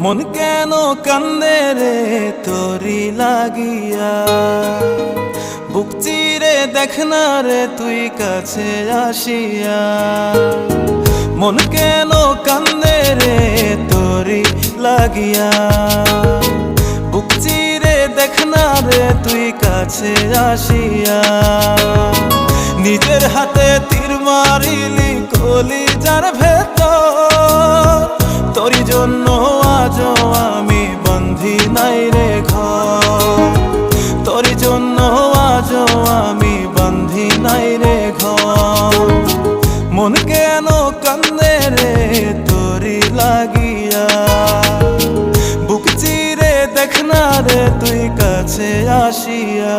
মন কেন কান্দে রে তোরি লাগিয়া, বুক চিরে দেখ না রে তুই কাছে আসিয়া। মন কেন কান্দে রে তোরি লাগিয়া, বুক চিরে দেখ না রে তুই কাছে আসিয়া। নিজের হাতে তীর মারিলি কলিজার ভেতর, তোরি জন্য আজও আমি বন্ধি নাই রে ঘর, তোরি জন্য আজও আমি বন্ধি নাই রে ঘর। মন কেন কান্দে রে তোরি লাগিয়া, বুক চিরে দেখ না রে তুই কাছে আসিয়া।